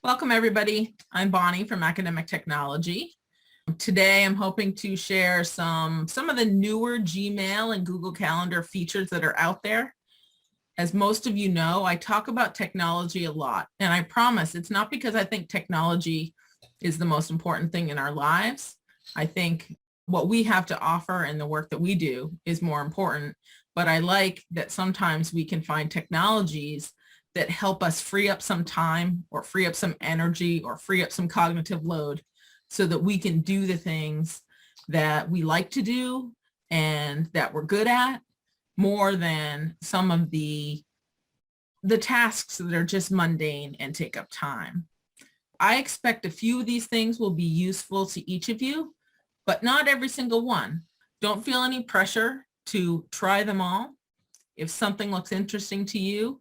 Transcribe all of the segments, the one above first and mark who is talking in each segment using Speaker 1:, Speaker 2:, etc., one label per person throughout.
Speaker 1: Welcome everybody. I'm Bonnie from Academic Technology. Today I'm hoping to share some of the newer Gmail and Google Calendar features that are out there. As most of you know, I talk about technology a lot, and I promise it's not because I think technology is the most important thing in our lives. I think what we have to offer and the work that we do is more important, but I like that sometimes we can find technologies that help us free up some time or free up some energy or free up some cognitive load so that we can do the things that we like to do and that we're good at more than some of the tasks that are just mundane and take up time. I expect a few of these things will be useful to each of you, but not every single one. Don't feel any pressure to try them all. If something looks interesting to you,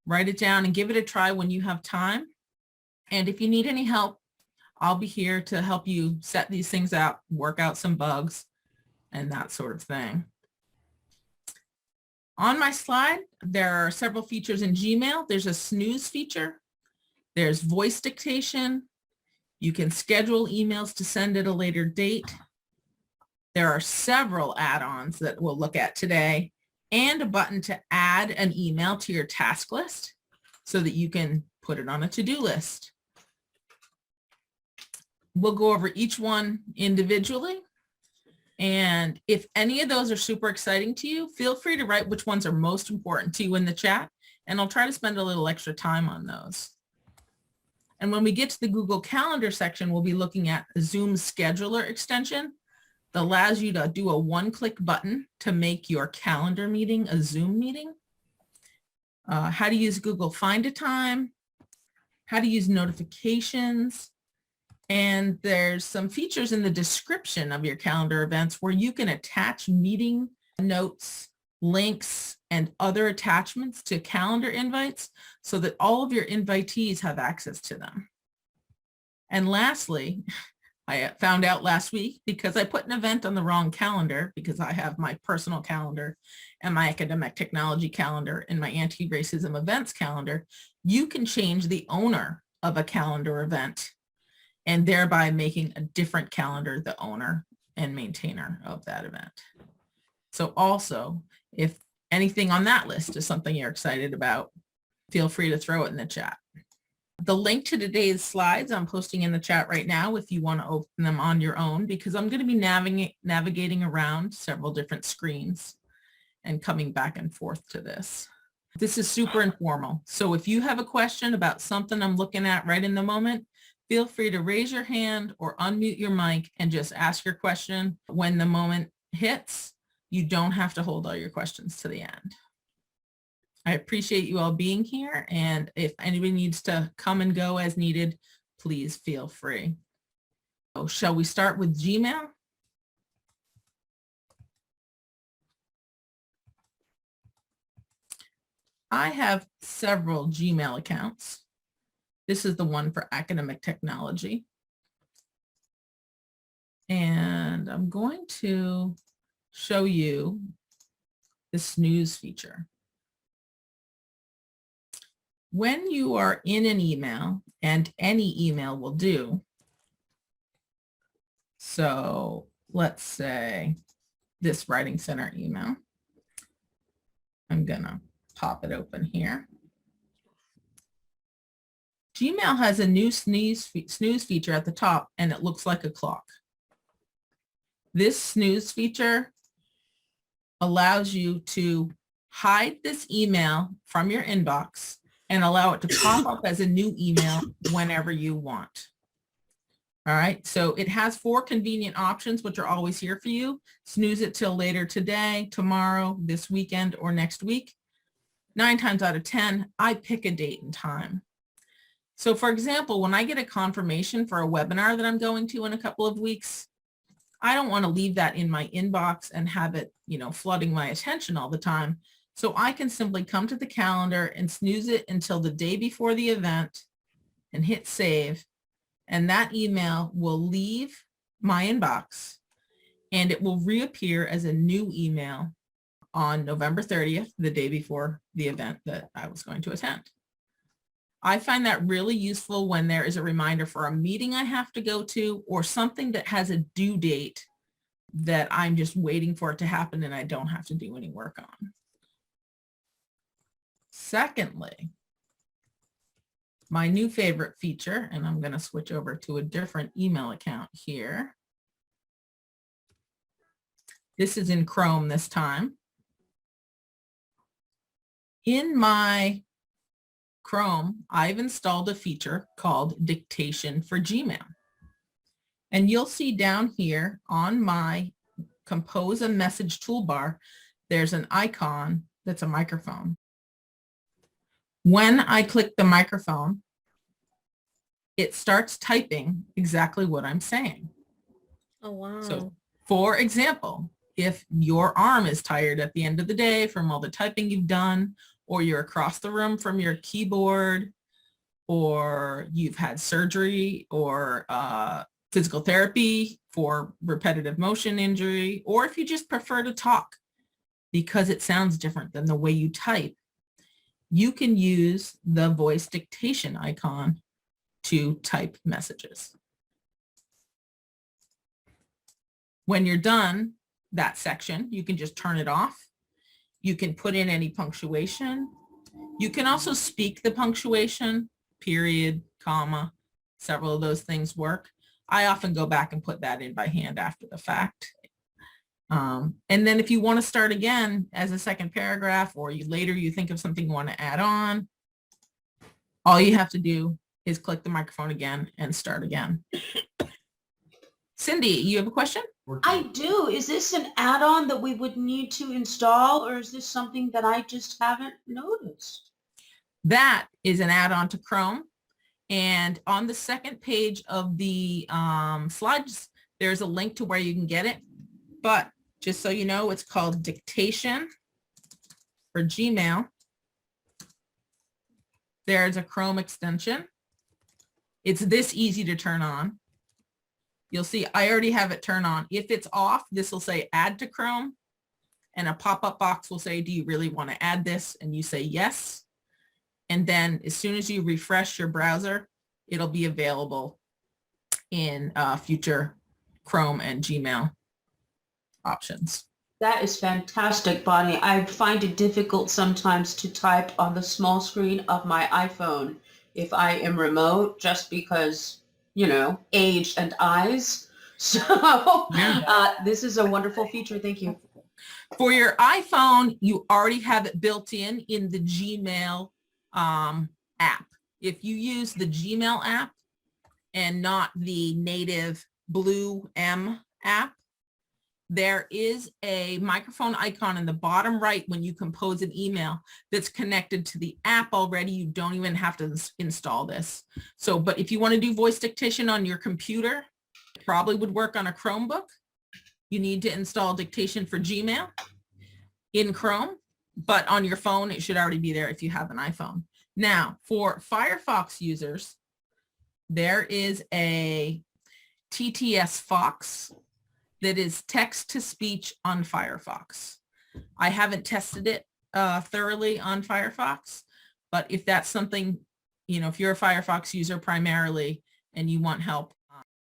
Speaker 1: write it down and give it a try when you have time. And if you need any help, I'll be here to help you set these things out, work out some bugs, and that sort of thing. On my slide, there are several features in Gmail. There's a Snooze feature. There's voice dictation. You can schedule emails to send at a later date. There are several add-ons that we'll look at today, and a button to add an email to your task list so that you can put it on a to-do list. We'll go over each one individually. And if any of those are super exciting to you, feel free to write which ones are most important to you in the chat, and I'll try to spend a little extra time on those. And when we get to the Google Calendar section, we'll be looking at the Zoom Scheduler extension that allows you to do a one-click button to make your calendar meeting a Zoom meeting. How to use Google Find a Time, how to use notifications, and there's some features in the description of your calendar events where you can attach meeting notes, links, and other attachments to calendar invites so that all of your invitees have access to them. And lastly, I found out last week because I put an event on the wrong calendar because I have my personal calendar and my academic technology calendar and my anti-racism events calendar. You can change the owner of a calendar event and thereby making a different calendar the owner and maintainer of that event. So also, if anything on that list is something you're excited about, feel free to throw it in the chat. The link to today's slides I'm posting in the chat right now if you want to open them on your own, because I'm going to be navigating around several different screens and coming back and forth to this. This is super informal. So if you have a question about something I'm looking at right in the moment, feel free to raise your hand or unmute your mic and just ask your question when the moment hits. You don't have to hold all your questions to the end. I appreciate you all being here, and if anybody needs to come and go as needed, please feel free. So shall we start with Gmail? I have several Gmail accounts. This is the one for academic technology. And I'm going to show you the Snooze feature. When you are in an email, and any email will do, so let's say this Writing Center email, I'm gonna pop it open here. Gmail has a new snooze feature at the top, and it looks like a clock. This snooze feature allows you to hide this email from your inbox and allow it to pop up as a new email whenever you want. All right, so it has 4 convenient options, which are always here for you. Snooze it till later today, tomorrow, this weekend, or next week. 9 times out of 10, I pick a date and time. So for example, when I get a confirmation for a webinar that I'm going to in a couple of weeks, I don't want to leave that in my inbox and have it, flooding my attention all the time. So I can simply come to the calendar and snooze it until the day before the event and hit save. And that email will leave my inbox and it will reappear as a new email on November 30th, the day before the event that I was going to attend. I find that really useful when there is a reminder for a meeting I have to go to or something that has a due date that I'm just waiting for it to happen and I don't have to do any work on. Secondly, my new favorite feature, and I'm going to switch over to a different email account here. This is in Chrome this time. In my Chrome, I've installed a feature called Dictation for Gmail. And you'll see down here on my Compose a Message toolbar, there's an icon that's a microphone. When I click the microphone, it starts typing exactly what I'm saying.
Speaker 2: Oh, wow.
Speaker 1: So, for example, if your arm is tired at the end of the day from all the typing you've done, or you're across the room from your keyboard, or you've had surgery or physical therapy for repetitive motion injury, or if you just prefer to talk because it sounds different than the way you type, you can use the voice dictation icon to type messages. When you're done that section, you can just turn it off. You can put in any punctuation. You can also speak the punctuation, period, comma, several of those things work. I often go back and put that in by hand after the fact. And then if you want to start again as a second paragraph, or later you think of something you want to add on, all you have to do is click the microphone again and start again. Cindy, you have a question?
Speaker 3: I do. Is this an add-on that we would need to install, or is this something that I just haven't noticed?
Speaker 1: That is an add-on to Chrome. And on the second page of the slides, there's a link to where you can get it. But just so you know, it's called Dictation for Gmail. There's a Chrome extension. It's this easy to turn on. You'll see I already have it turned on. If it's off, this will say add to Chrome, and a pop-up box will say, do you really want to add this? And you say yes. And then as soon as you refresh your browser, it'll be available in future Chrome and Gmail options.
Speaker 3: That is fantastic, Bonnie. I find it difficult sometimes to type on the small screen of my iPhone if I am remote, just because, you know, age and eyes. So this is a wonderful feature. Thank you.
Speaker 1: For your iPhone, you already have it built in the Gmail app. If you use the Gmail app and not the native Blue M app, there is a microphone icon in the bottom right when you compose an email that's connected to the app already. You don't even have to install this. So, but if you want to do voice dictation on your computer, it probably would work on a Chromebook. You need to install Dictation for Gmail in Chrome, but on your phone, it should already be there if you have an iPhone. Now, for Firefox users, there is a TTS Fox that is text-to-speech on Firefox. I haven't tested it thoroughly on Firefox, but if that's something, you know, if you're a Firefox user primarily and you want help,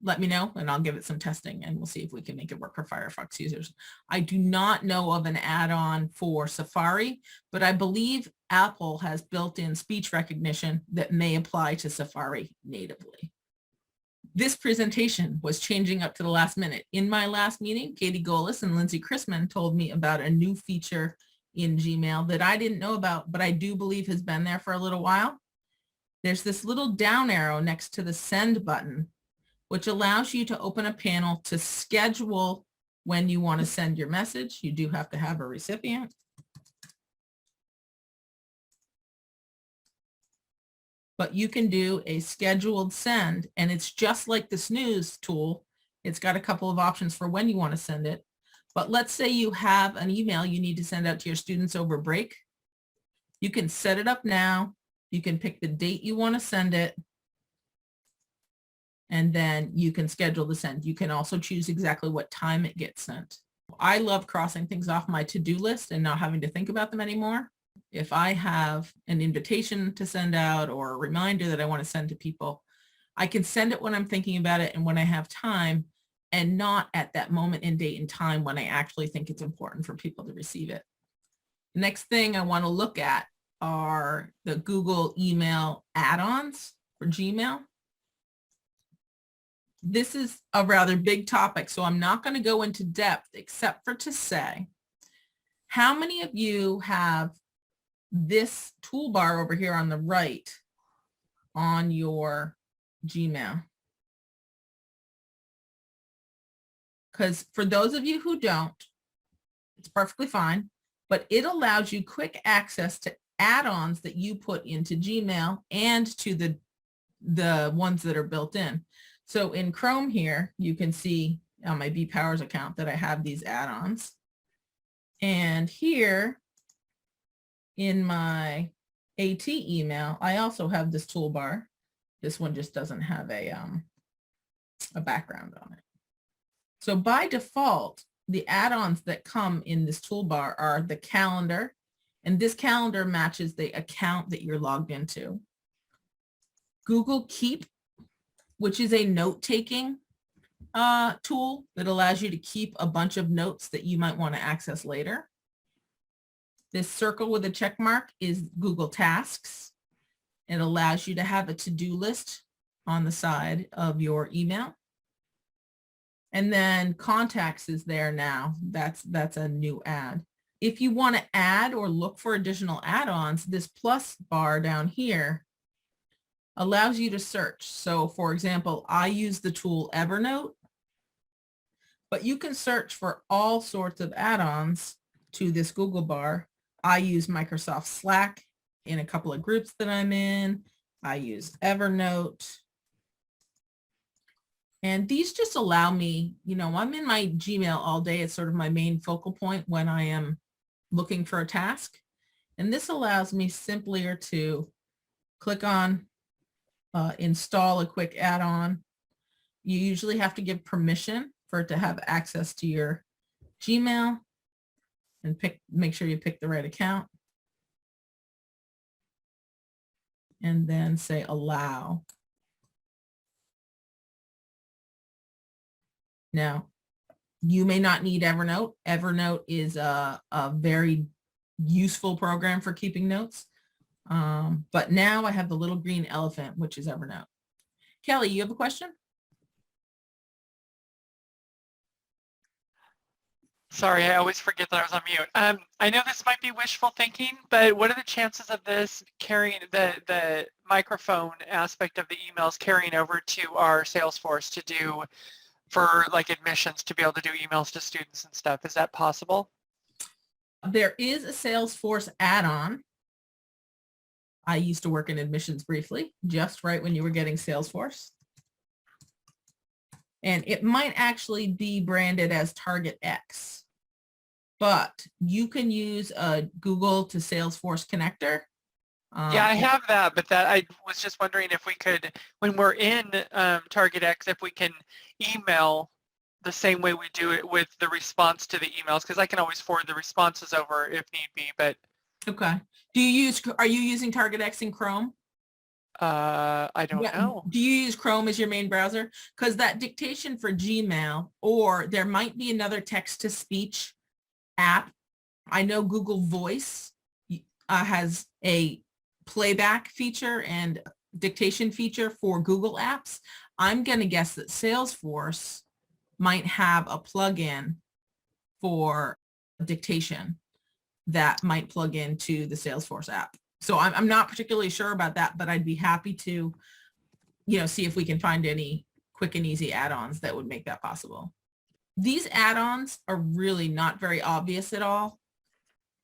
Speaker 1: let me know and I'll give it some testing and we'll see if we can make it work for Firefox users. I do not know of an add-on for Safari, but I believe Apple has built-in speech recognition that may apply to Safari natively. This presentation was changing up to the last minute. In my last meeting, Katie Golis and Lindsay Chrisman told me about a new feature in Gmail that I didn't know about, but I do believe has been there for a little while. There's this little down arrow next to the send button, which allows you to open a panel to schedule when you want to send your message. You do have to have a recipient. But you can do a scheduled send, and it's just like the Snooze tool. It's got a couple of options for when you want to send it. But let's say you have an email you need to send out to your students over break. You can set it up now. You can pick the date you want to send it, and then you can schedule the send. You can also choose exactly what time it gets sent. I love crossing things off my to-do list and not having to think about them anymore. If I have an invitation to send out or a reminder that I want to send to people, I can send it when I'm thinking about it and when I have time, and not at that moment in date and time when I actually think it's important for people to receive it. The next thing I want to look at are the Google email add-ons for Gmail. This is a rather big topic, so I'm not going to go into depth except for to say, how many of you have this toolbar over here on the right on your Gmail? Because for those of you who don't, it's perfectly fine, but it allows you quick access to add-ons that you put into Gmail and to the ones that are built in. So in Chrome here, you can see on my bPowers account that I have these add-ons. And here in my AT email, I also have this toolbar. This one just doesn't have a background on it. So by default, the add-ons that come in this toolbar are the calendar, and this calendar matches the account that you're logged into. Google Keep, which is a note-taking tool that allows you to keep a bunch of notes that you might want to access later. This circle with a check mark is Google Tasks. It allows you to have a to-do list on the side of your email. And then Contacts is there now. That's a new add. If you want to add or look for additional add-ons, this plus bar down here allows you to search. So for example, I use the tool Evernote, but you can search for all sorts of add-ons to this Google bar. I use Microsoft Slack in a couple of groups that I'm in. I use Evernote. And these just allow me, I'm in my Gmail all day. It's sort of my main focal point when I am looking for a task. And this allows me simply to click on install a quick add-on. You usually have to give permission for it to have access to your Gmail, and make sure you pick the right account. And then say allow. Now, you may not need Evernote. Evernote is a very useful program for keeping notes. But now I have the little green elephant, which is Evernote. Kelly, you have a question?
Speaker 2: Sorry, I always forget that I was on mute. I know this might be wishful thinking, but what are the chances of this carrying the microphone aspect of the emails carrying over to our Salesforce to do for like admissions, to be able to do emails to students and stuff? Is that possible?
Speaker 1: There is a Salesforce add-on. I used to work in admissions briefly, just right when you were getting Salesforce. And it might actually be branded as Target X, but you can use a Google to Salesforce connector.
Speaker 2: Yeah, I have that, but I was just wondering if we could, when we're in Target X, if we can email the same way we do it with the response to the emails, because I can always forward the responses over if need be. But
Speaker 1: okay, are you using Target X in Chrome?
Speaker 2: I don't know.
Speaker 1: Do you use Chrome as your main browser? Because that Dictation for Gmail, or there might be another text-to-speech app. I know Google Voice has a playback feature and dictation feature for Google apps. I'm going to guess that Salesforce might have a plugin for dictation that might plug into the Salesforce app. So I'm not particularly sure about that, but I'd be happy to, see if we can find any quick and easy add-ons that would make that possible. These add-ons are really not very obvious at all.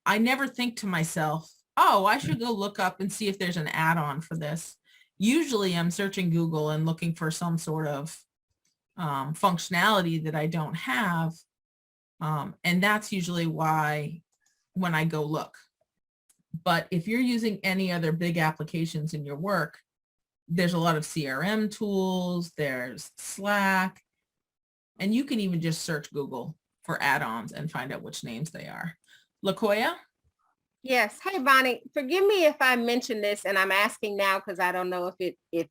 Speaker 1: I never think to myself, oh, I should go look up and see if there's an add-on for this. Usually I'm searching Google and looking for some sort of functionality that I don't have. And that's usually why when I go look. But if you're using any other big applications in your work, there's a lot of CRM tools, there's Slack, and you can even just search Google for add-ons and find out which names they are. LaKoya?
Speaker 4: Yes. Hey, Bonnie, forgive me if I mention this, and I'm asking now because I don't know if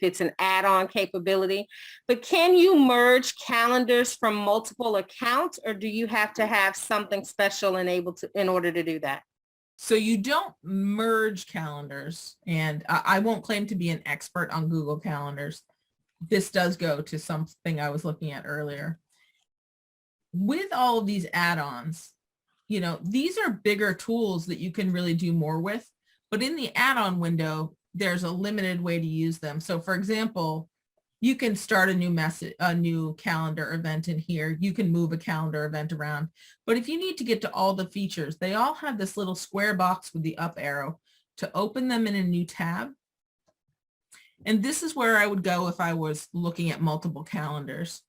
Speaker 4: it's an add-on capability, but can you merge calendars from multiple accounts, or do you have to have something special enabled in order to do that?
Speaker 1: So you don't merge calendars, and I won't claim to be an expert on Google Calendars. This does go to something I was looking at earlier. With all of these add-ons, you know, these are bigger tools that you can really do more with, but in the add-on window, there's a limited way to use them. So for example, you can start a new calendar event in here. You can move a calendar event around, but if you need to get to all the features, they all have this little square box with the up arrow to open them in a new tab. And this is where I would go if I was looking at multiple calendars.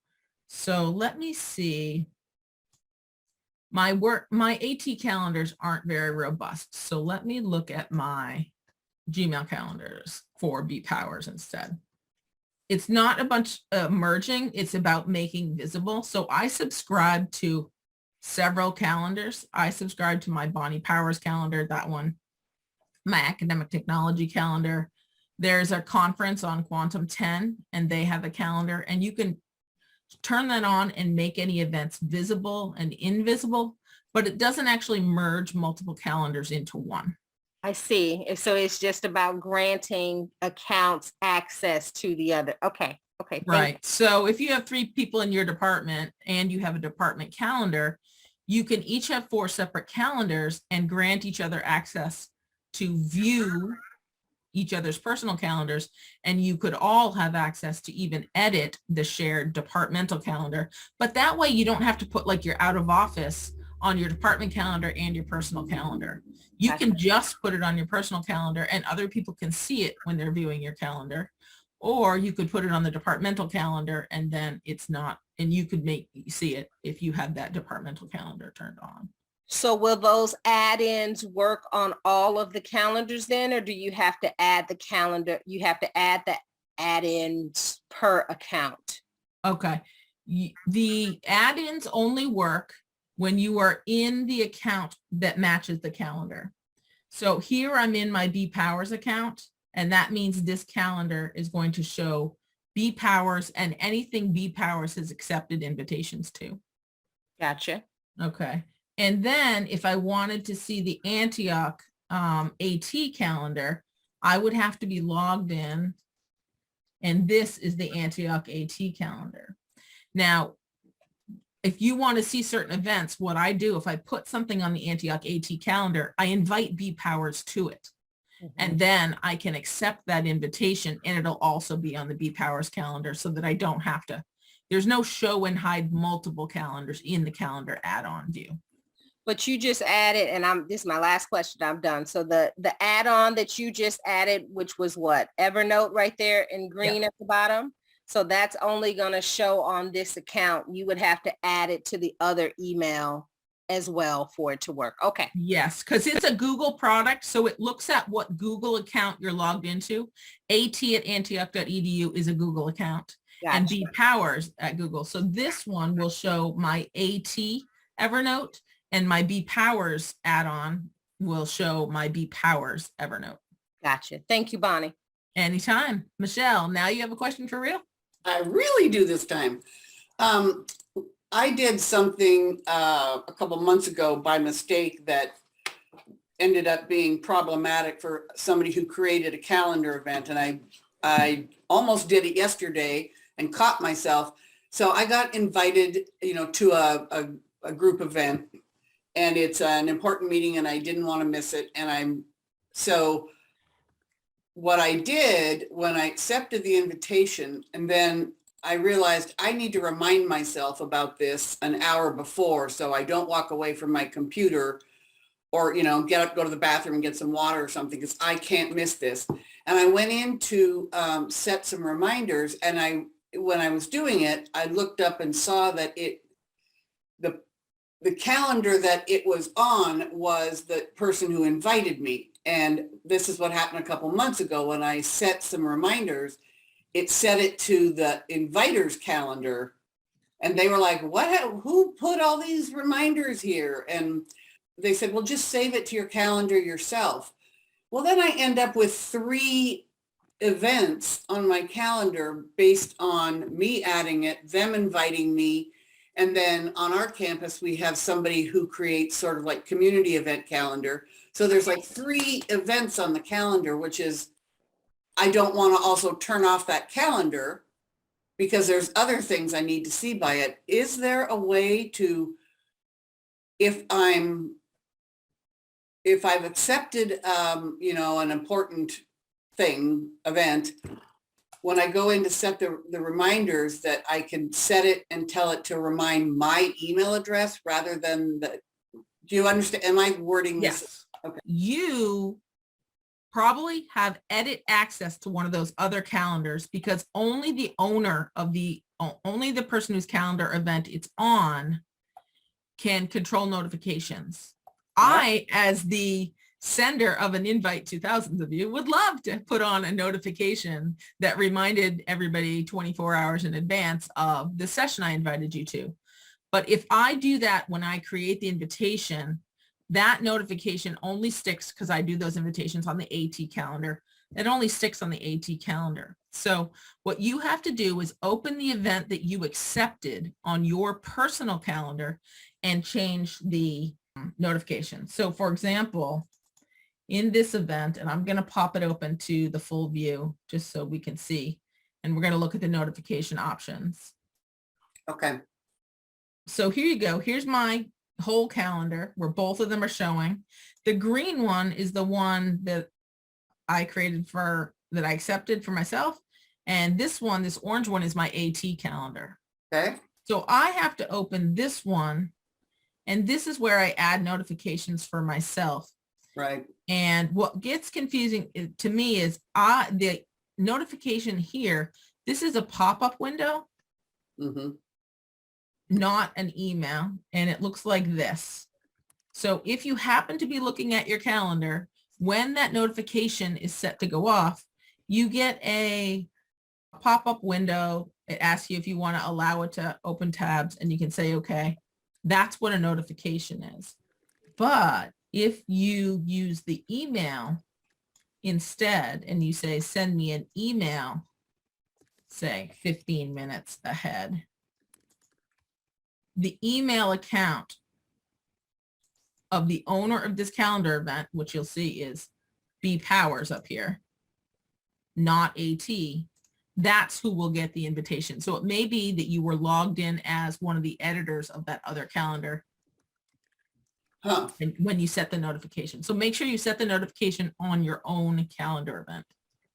Speaker 1: So let me see. My AT calendars aren't very robust. So let me look at my Gmail calendars for B Powers instead. It's not a bunch of merging. It's about making visible. So I subscribe to several calendars. I subscribe to my Bonnie Powers calendar, that one, my academic technology calendar. There's a conference on Quantum 10 and they have a calendar, and you can turn that on and make any events visible and invisible, but it doesn't actually merge multiple calendars into one.
Speaker 4: I see. So it's just about granting accounts access to the other. Okay. Okay.
Speaker 1: Right. So if you have 3 people in your department and you have a department calendar, you can each have 4 separate calendars and grant each other access to view each other's personal calendars, and you could all have access to even edit the shared departmental calendar. But that way you don't have to put like your out of office on your department calendar and your personal calendar. You can just put it on your personal calendar and other people can see it when they're viewing your calendar. Or you could put it on the departmental calendar and then it's not, and you could see it if you have that departmental calendar turned on.
Speaker 4: So will those add-ins work on all of the calendars then, or do you have to add the calendar? You have to add the add-ins per account?
Speaker 1: Okay. The add-ins only work when you are in the account that matches the calendar. So here I'm in my B Powers account, and that means this calendar is going to show B Powers and anything B Powers has accepted invitations to.
Speaker 4: Gotcha.
Speaker 1: Okay. And then if I wanted to see the Antioch AT calendar, I would have to be logged in. And this is the Antioch AT calendar. Now, if you want to see certain events, what I do, if I put something on the Antioch AT calendar, I invite B Powers to it. And then I can accept that invitation and it'll also be on the B Powers calendar so that I don't have to, there's no show and hide multiple calendars in the calendar add-on view.
Speaker 4: But you just added, and this is my last question, I'm done. So the add-on that you just added, which was what? Evernote right there in green at the bottom. So that's only going to show on this account. You would have to add it to the other email as well for it to work. Okay.
Speaker 1: Yes, because it's a Google product. So it looks at what Google account you're logged into. at@antioch.edu is a Google account. Gotcha. And B Powers at Google. So this one will show my AT Evernote, and my B Powers add-on will show my B Powers Evernote.
Speaker 4: Gotcha. Thank you, Bonnie.
Speaker 1: Anytime. Michelle, now you have a question for real?
Speaker 5: I really do this time. I did something a couple months ago by mistake that ended up being problematic for somebody who created a calendar event, and I almost did it yesterday and caught myself. So I got invited, to a group event, and it's an important meeting and I didn't want to miss it. And so what I did when I accepted the invitation, and then I realized I need to remind myself about this an hour before so I don't walk away from my computer or, get up, go to the bathroom and get some water or something, because I can't miss this. And I went in to set some reminders, and when I was doing it, I looked up and saw that the calendar that it was on was the person who invited me. And this is what happened a couple months ago when I set some reminders. It set it to the inviter's calendar, and they were like, who put all these reminders here? And they said, well, just save it to your calendar yourself. Well, then I end up with 3 events on my calendar based on me adding it, them inviting me. And then on our campus, we have somebody who creates sort of like community event calendar. So there's like 3 events on the calendar, which is, I don't want to also turn off that calendar because there's other things I need to see by it. Is there a way to, if I've accepted, an important event, when I go in to set the reminders, that I can set it and tell it to remind my email address rather than do you understand? Am I wording this?
Speaker 1: Yes.
Speaker 5: Okay.
Speaker 1: You probably have edit access to one of those other calendars because only the owner of only the person whose calendar event it's on can control notifications. I, as the sender of an invite to thousands of you, would love to put on a notification that reminded everybody 24 hours in advance of the session I invited you to. But if I do that when I create the invitation, that notification only sticks, because I do those invitations on the AT calendar, it only sticks on the AT calendar. So what you have to do is open the event that you accepted on your personal calendar and change the notification. So for example, in this event, and I'm going to pop it open to the full view just so we can see, and we're going to look at the notification options.
Speaker 5: Okay.
Speaker 1: So here you go. Here's my whole calendar where both of them are showing. The green one is the one that I created that I accepted for myself. And this one, this orange one, is my AT calendar.
Speaker 5: Okay.
Speaker 1: So I have to open this one, and this is where I add notifications for myself.
Speaker 5: Right.
Speaker 1: And what gets confusing to me is the notification here, this is a pop-up window.
Speaker 5: Mm-hmm.
Speaker 1: Not an email, and it looks like this. So if you happen to be looking at your calendar, when that notification is set to go off, you get a pop-up window. It asks you if you want to allow it to open tabs, and you can say, okay. That's what a notification is. But if you use the email instead, and you say, send me an email, say 15 minutes ahead, the email account of the owner of this calendar event, which you'll see is B Powers up here, not AT, that's who will get the invitation. So it may be that you were logged in as one of the editors of that other calendar and when you set the notification. So make sure you set the notification on your own calendar event.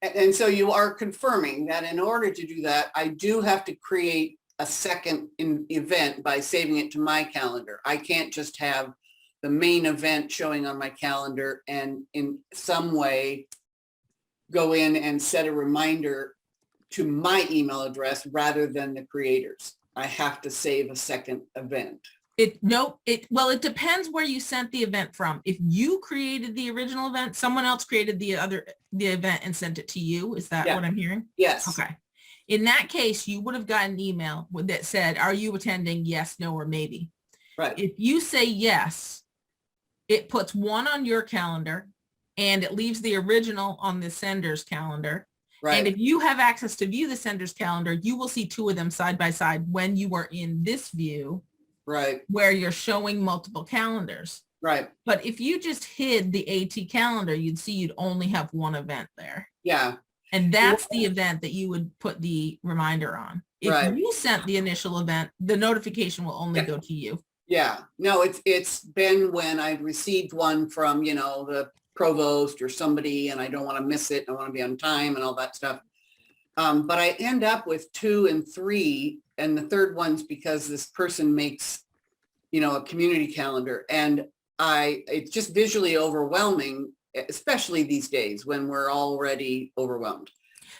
Speaker 5: And so you are confirming that in order to do that, I do have to create a second event by saving it to my calendar. I can't just have the main event showing on my calendar and in some way go in and set a reminder to my email address rather than the creators. I have to save a second event.
Speaker 1: Well, it depends where you sent the event from. If you created the original event, someone else created the event and sent it to you. Is that what I'm hearing?
Speaker 5: Yes.
Speaker 1: Okay. In that case, you would have gotten an email that said, are you attending? Yes, no, or maybe.
Speaker 5: Right.
Speaker 1: If you say yes, it puts one on your calendar and it leaves the original on the sender's calendar.
Speaker 5: Right.
Speaker 1: And if you have access to view the sender's calendar, you will see 2 of them side by side when you are in this view.
Speaker 5: Right.
Speaker 1: Where you're showing multiple calendars.
Speaker 5: Right.
Speaker 1: But if you just hid the AT calendar, you'd see you'd only have one event there.
Speaker 5: Yeah.
Speaker 1: And that's the event that you would put the reminder on. If you sent the initial event, the notification will only go to you.
Speaker 5: Yeah. No, it's been when I received one from, the provost or somebody, and I don't want to miss it. I want to be on time and all that stuff. But I end up with 2 and 3, and the third one's because this person makes, a community calendar, and it's just visually overwhelming, especially these days when we're already overwhelmed.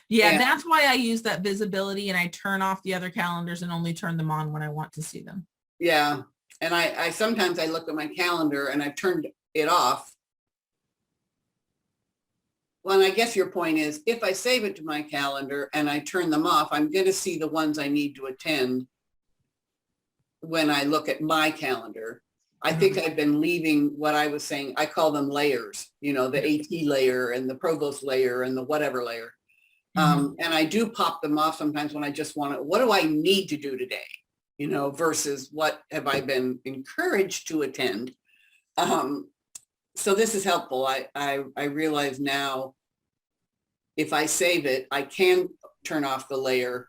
Speaker 1: Yeah, that's why I use that visibility, and I turn off the other calendars and only turn them on when I want to see them.
Speaker 5: Yeah. And I sometimes I look at my calendar and I've turned it off. Well, and I guess your point is if I save it to my calendar and I turn them off, I'm going to see the ones I need to attend when I look at my calendar. I think I've been leaving what I was saying. I call them layers, you know, the AT layer and the provost layer and the whatever layer. And I do pop them off sometimes when I just want to, what do I need to do today? You know, versus what have I been encouraged to attend? So this is helpful. I realize now if I save it, I can turn off the layer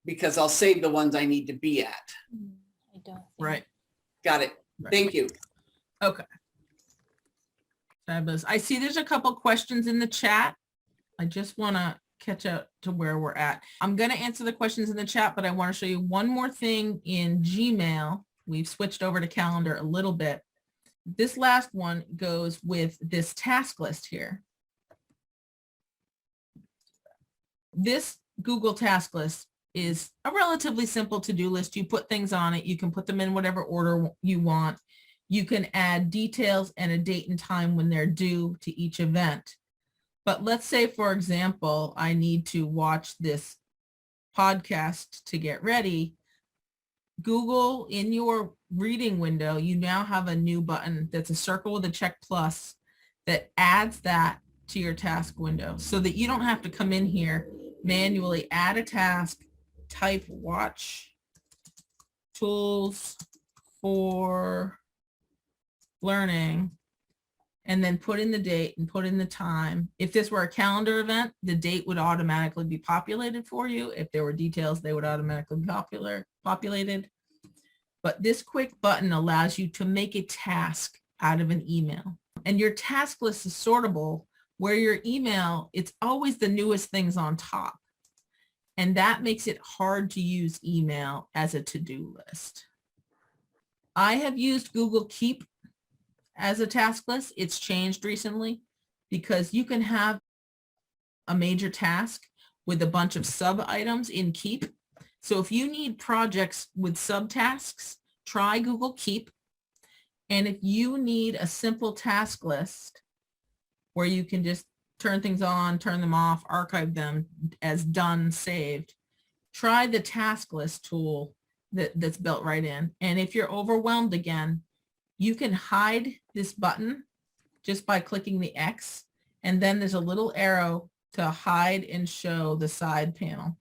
Speaker 5: because I'll save the ones I need to be at.
Speaker 6: I don't. think-
Speaker 1: Right.
Speaker 5: Got it.
Speaker 1: Right.
Speaker 5: Thank you.
Speaker 1: Okay. Fabulous. I see there's a couple questions in the chat. I just want to catch up to where we're at. I'm going to answer the questions in the chat, but I want to show you one more thing in Gmail. We've switched over to calendar a little bit. This last one goes with this task list here. This Google task list is a relatively simple to-do list. You put things on it. You can put them in whatever order you want. You can add details and a date and time when they're due to each event. But let's say, for example, I need to watch this podcast to get ready. Google, in your reading window, you now have a new button that's a circle with a check plus that adds that to your task window so that you don't have to come in here, manually add a task, type watch tools for learning, and then put in the date and put in the time. If this were a calendar event, the date would automatically be populated for you. If there were details, they would automatically be populated. But this quick button allows you to make a task out of an email. And your task list is sortable, where your email, it's always the newest things on top. And that makes it hard to use email as a to-do list. I have used Google Keep as a task list. It's changed recently because you can have a major task with a bunch of sub items in Keep. So if you need projects with subtasks, try Google Keep. And if you need a simple task list where you can just turn things on, turn them off, archive them as done, saved, try the task list tool that's built right in. And if you're overwhelmed again, you can hide this button just by clicking the X. And then there's a little arrow to hide and show the side panel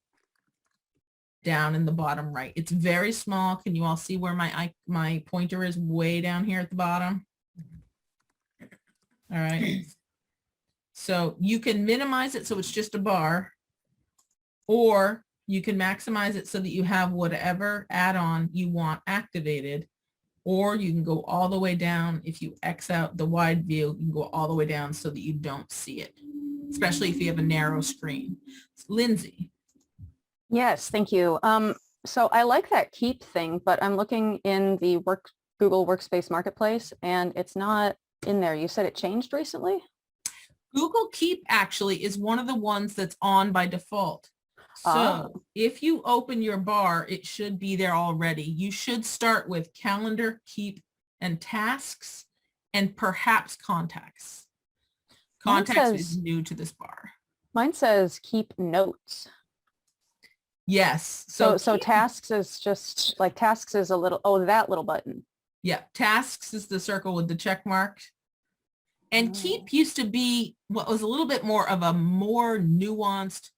Speaker 1: down in the bottom right. It's very small. Can you all see where my pointer is way down here at the bottom? All right. So you can minimize it so it's just a bar, or you can maximize it so that you have whatever add-on you want activated, or you can go all the way down. If you X out the wide view, you can go all the way down so that you don't see it, especially if you have a narrow screen. Lindsay.
Speaker 6: Yes, thank you. So I like that keep thing, but I'm looking in the Google Workspace Marketplace and it's not in there. You said it changed recently?
Speaker 1: Google Keep actually is one of the ones that's on by default. So if you open your bar, it should be there already. You should start with calendar, keep, and tasks, and perhaps contacts. Contacts is new to this bar.
Speaker 6: Mine says keep notes.
Speaker 1: Yes.
Speaker 6: So
Speaker 1: keep,
Speaker 6: tasks is just like tasks is a little, that little button.
Speaker 1: yeah, tasks is the circle with the check mark. And keep used to be what was a little bit more of a more nuanced,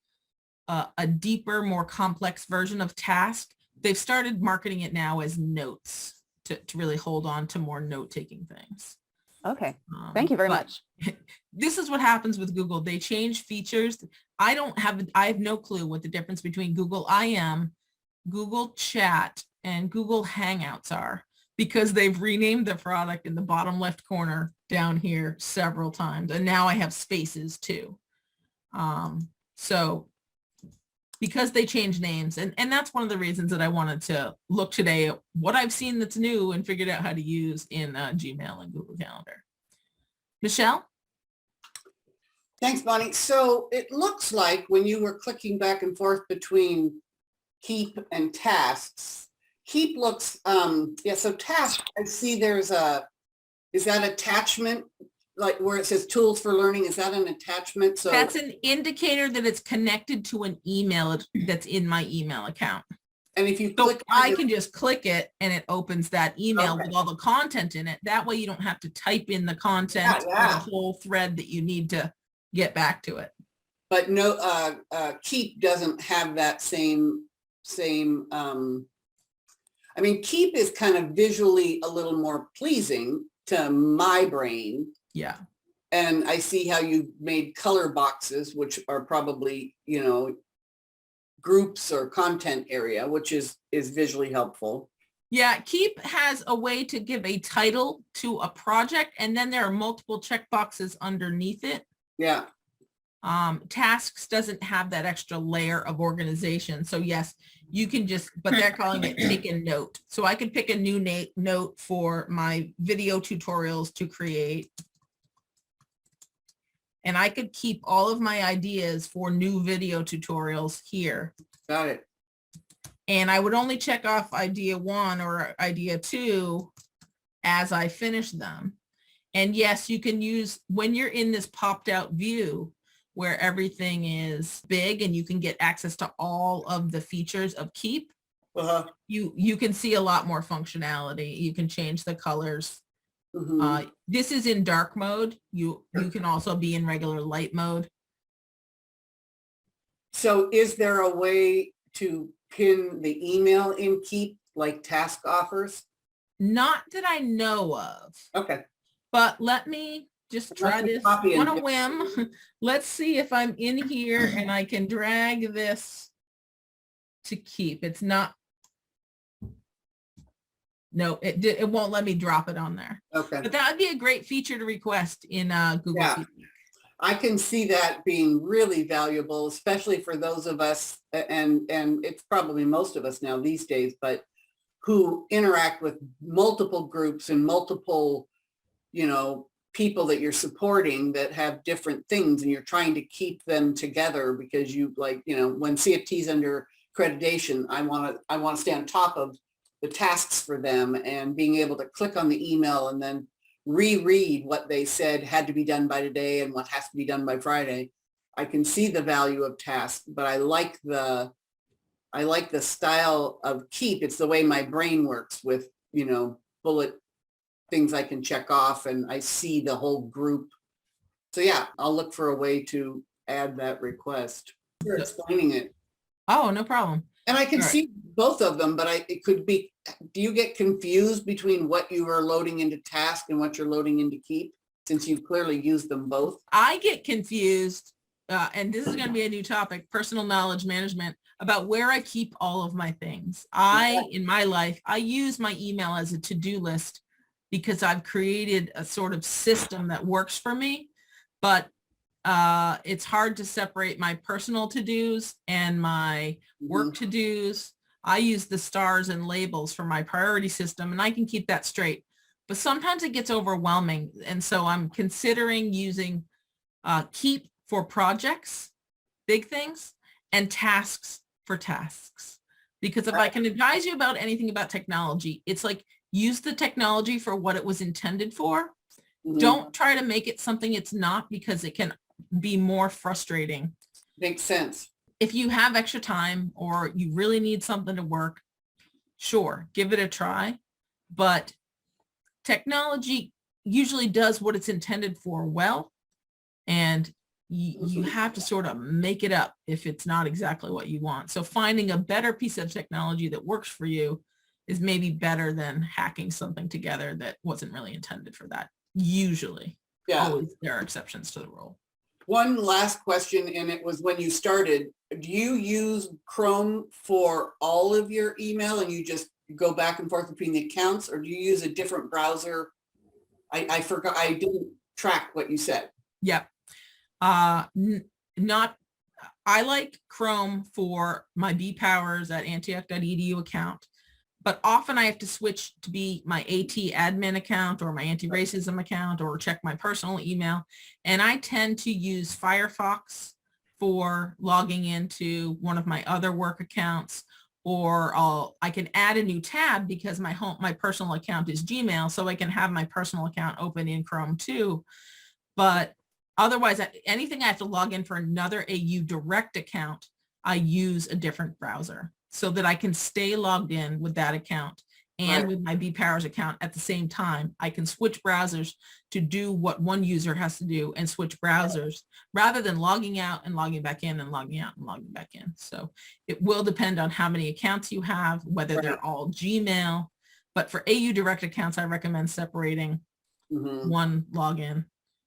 Speaker 1: a deeper, more complex version of task. They've started marketing it now as notes to really hold on to more note-taking things.
Speaker 6: Okay, thank you very much.
Speaker 1: This is what happens with Google. They change features. I have no clue what the difference between Google IM, Google Chat, and Google Hangouts are, because they've renamed the product in the bottom left corner down here several times. And now I have spaces too. So because they changed names, and that's one of the reasons that I wanted to look today at what I've seen that's new and figured out how to use in Gmail and Google Calendar. Michelle?
Speaker 5: Thanks, Bonnie. So it looks like when you were clicking back and forth between keep and tasks, keep looks, so task, I see there's is that attachment, like where it says tools for learning, is that an attachment? So
Speaker 1: that's an indicator that it's connected to an email that's in my email account.
Speaker 5: And if you
Speaker 1: So
Speaker 5: click,
Speaker 1: I
Speaker 5: on it,
Speaker 1: can just click it and it opens that email
Speaker 5: Okay.
Speaker 1: with all the content in it. That way you don't have to type in the content
Speaker 5: Yeah,
Speaker 1: or the whole thread that you need to get back to it.
Speaker 5: but no, Keep doesn't have that same, I mean, Keep is kind of visually a little more pleasing to my brain.
Speaker 1: Yeah.
Speaker 5: And I see how you made color boxes, which are probably, you know, groups or content area, which is visually helpful.
Speaker 1: Yeah, Keep has a way to give a title to a project, and then there are multiple checkboxes underneath it.
Speaker 5: Yeah.
Speaker 1: Tasks doesn't have that extra layer of organization. So yes, you can just, but they're calling it take a note. So I could pick a new note for my video tutorials to create. And I could keep all of my ideas for new video tutorials here.
Speaker 5: Got it.
Speaker 1: And I would only check off idea 1 or idea 2 as I finish them. And yes, you can use, when you're in this popped out view where everything is big and you can get access to all of the features of Keep,
Speaker 5: Uh-huh.
Speaker 1: you can see a lot more functionality. You can change the colors.
Speaker 5: Mhm.
Speaker 1: This is in dark mode. You can also be in regular light mode.
Speaker 5: So is there a way to pin the email in Keep like task offers?
Speaker 1: Not that I know of,
Speaker 5: Okay.
Speaker 1: but let me just try
Speaker 5: Let me
Speaker 1: this
Speaker 5: copy and
Speaker 1: on a
Speaker 5: paste.
Speaker 1: whim. Let's see if I'm in here and I can drag this to Keep. It's not. No, it won't let me drop it on there.
Speaker 5: Okay.
Speaker 1: But that would be a great feature to request in Google
Speaker 5: Yeah.
Speaker 1: Keep.
Speaker 5: I can see that being really valuable, especially for those of us, and it's probably most of us now these days, but who interact with multiple groups and multiple, you know, people that you're supporting that have different things, and you're trying to keep them together because you, like, you know, when CFT's under accreditation, I want to stay on top of the tasks for them, and being able to click on the email and then reread what they said had to be done by today and what has to be done by Friday. I can see the value of tasks, but I like the style of Keep. It's the way my brain works with, you know, bullet things I can check off, and I see the whole group. So yeah, I'll look for a way to add that request. You're explaining it.
Speaker 1: Oh, no problem.
Speaker 5: And I can
Speaker 1: All right.
Speaker 5: see both of them, but it could be, do you get confused between what you are loading into task and what you're loading into Keep, since you clearly use them both?
Speaker 1: I get confused, and this is going to be a new topic, personal knowledge management, about where I keep all of my things. In my life, I use my email as a to-do list because I've created a sort of system that works for me, but it's hard to separate my personal to-dos and my work to-dos. I use the stars and labels for my priority system, and I can keep that straight. But sometimes it gets overwhelming. And so I'm considering using Keep for projects, big things, and tasks for tasks. Because if I can advise you about anything about technology, it's like, use the technology for what it was intended for.
Speaker 5: Mhm.
Speaker 1: Don't try to make it something it's not, because it can be more frustrating.
Speaker 5: Makes sense.
Speaker 1: If you have extra time or you really need something to work, sure, give it a try. But technology usually does what it's intended for well, and you have to sort of make it up if it's not exactly what you want. So finding a better piece of technology that works for you is maybe better than hacking something together that wasn't really intended for that. Usually.
Speaker 5: Yeah.
Speaker 1: Always there are exceptions to the rule.
Speaker 5: One last question, and it was when you started, do you use Chrome for all of your email and you just go back and forth between the accounts, or do you use a different browser? I forgot, I didn't track what you said.
Speaker 1: Yep. I like Chrome for my bpowers at antioch.edu account, but often I have to switch to be my AT admin account or my anti-racism account, or check my personal email. And I tend to use Firefox for logging into one of my other work accounts, or I can add a new tab because my personal account is Gmail, so I can have my personal account open in Chrome too. But otherwise, anything I have to log in for another AU direct account, I use a different browser. so that I can stay logged in with that account and
Speaker 5: Right.
Speaker 1: with my BPowers account at the same time. I can switch browsers to do what one user has to do and switch browsers rather than logging out and logging back in and logging out and logging back in. So it will depend on how many accounts you have, whether
Speaker 5: Right.
Speaker 1: they're all Gmail. But for AU Direct accounts, I recommend separating
Speaker 5: Mhm.
Speaker 1: one login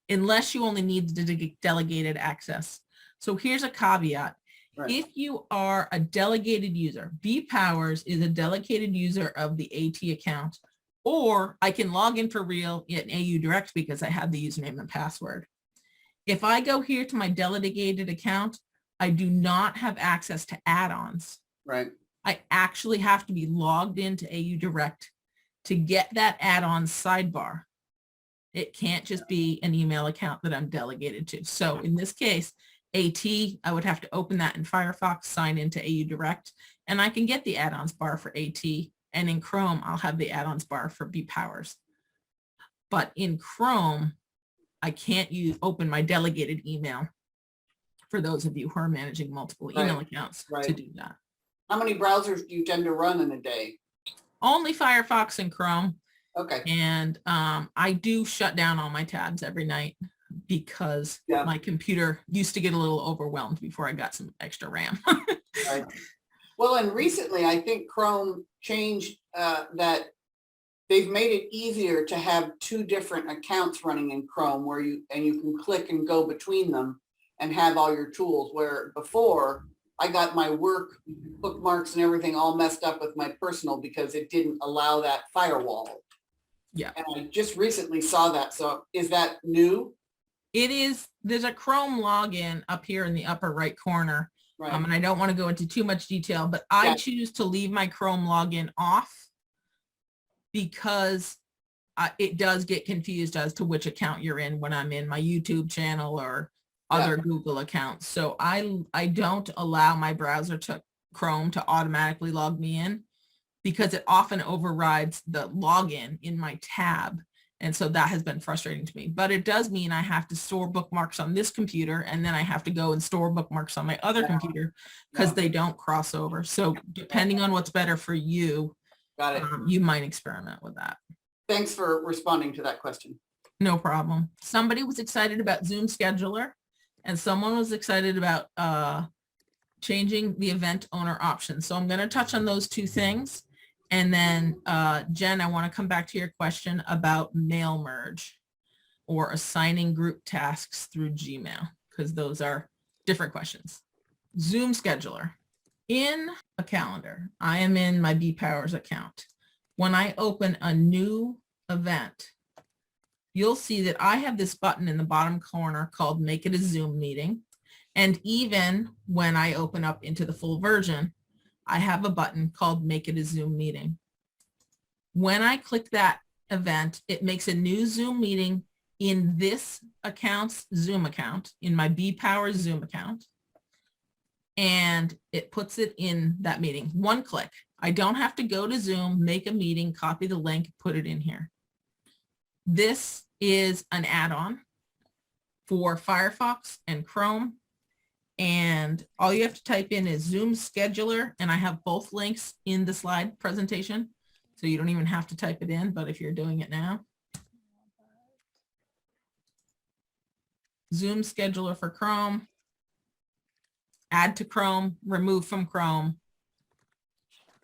Speaker 1: unless you only need the delegated access. So here's a caveat.
Speaker 5: Right.
Speaker 1: If you are a delegated user, BPowers is a delegated user of the AT account, or I can log in for real in AU Direct because I have the username and password. If I go here to my delegated account, I do not have access to add-ons.
Speaker 5: Right.
Speaker 1: I actually have to be logged into AU Direct to get that add-on sidebar. It can't just be an email account that I'm delegated to. So in this case, AT, I would have to open that in Firefox, sign into AU Direct, and I can get the add-ons bar for AT. And in Chrome, I'll have the add-ons bar for BPowers. But in Chrome, I can't open my delegated email for those of you who are managing multiple email accounts to
Speaker 5: Right.
Speaker 1: do that.
Speaker 5: How many browsers do you tend to run in a day?
Speaker 1: Only Firefox and Chrome.
Speaker 5: Okay.
Speaker 1: And I do shut down all my tabs every night because
Speaker 5: Yeah.
Speaker 1: my computer used to get a little overwhelmed before I got some extra RAM.
Speaker 5: Right. Well, and recently, I think Chrome changed that they've made it easier to have two different accounts running in Chrome where you can click and go between them and have all your tools, where before I got my work bookmarks and everything all messed up with my personal because it didn't allow that firewall.
Speaker 1: Yeah.
Speaker 5: And I just recently saw that. So is that new?
Speaker 1: It is, there's a Chrome login up here in the upper right corner.
Speaker 5: Right.
Speaker 1: And I don't want to go into too much detail, but I
Speaker 5: Yeah.
Speaker 1: choose to leave my Chrome login off because it does get confused as to which account you're in when I'm in my YouTube channel or other Google accounts. So I don't allow my browser to Chrome to automatically log me in because it often overrides the login in my tab. And so that has been frustrating to me, but it does mean I have to store bookmarks on this computer and then I have to go and store bookmarks on my other computer because they don't cross over. So depending on what's better for you,
Speaker 5: Got it.
Speaker 1: you might experiment with that.
Speaker 5: Thanks for responding to that question.
Speaker 1: No problem. Somebody was excited about Zoom Scheduler and someone was excited about changing the event owner option. So I'm going to touch on those two things. And then Jen, I want to come back to your question about mail merge or assigning group tasks through Gmail, because those are different questions. Zoom Scheduler. In a calendar, I am in my BPowers account. When I open a new event, you'll see that I have this button in the bottom corner called Make It a Zoom Meeting. And even when I open up into the full version, I have a button called Make It a Zoom Meeting. When I click that event, it makes a new Zoom meeting in this account's Zoom account, in my BPowers Zoom account. And it puts it in that meeting. One click. I don't have to go to Zoom, make a meeting, copy the link, put it in here. This is an add-on for Firefox and Chrome. And all you have to type in is Zoom Scheduler. And I have both links in the slide presentation. So you don't even have to type it in, but if you're doing it now. Zoom Scheduler for Chrome. Add to Chrome, remove from Chrome.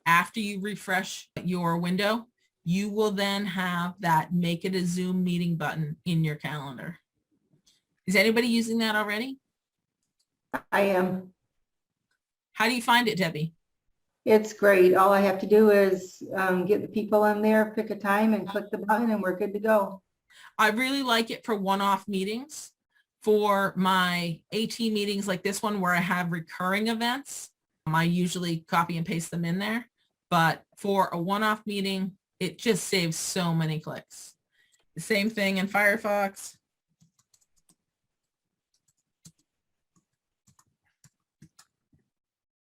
Speaker 1: After you refresh your window, you will then have that Make It a Zoom Meeting button in your calendar. Is anybody using that already?
Speaker 7: I am.
Speaker 1: How do you find it, Debbie?
Speaker 7: It's great. All I have to do is get the people in there, pick a time and click the button and we're good to go.
Speaker 1: I really like it for one-off meetings. For my AT meetings like this one where I have recurring events, I usually copy and paste them in there. But for a one-off meeting, it just saves so many clicks. The same thing in Firefox.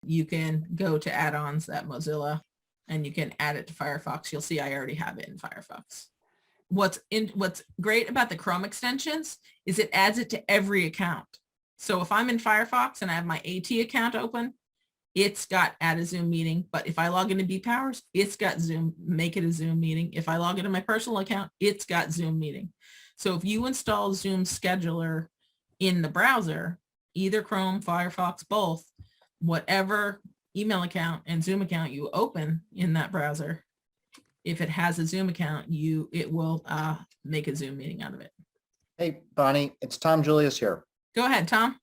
Speaker 1: You can go to add-ons at Mozilla and you can add it to Firefox. You'll see I already have it in Firefox. What's great about the Chrome extensions is it adds it to every account. So if I'm in Firefox and I have my AT account open, it's got add a Zoom meeting. But if I log into BPowers, it's got Zoom, make it a Zoom meeting. If I log into my personal account, it's got Zoom meeting. So if you install Zoom Scheduler in the browser, either Chrome, Firefox, both, whatever email account and Zoom account you open in that browser, if it has a Zoom account, it will make a Zoom meeting out of it.
Speaker 8: Hey, Bonnie, it's Tom Julius here.
Speaker 1: Go ahead, Tom.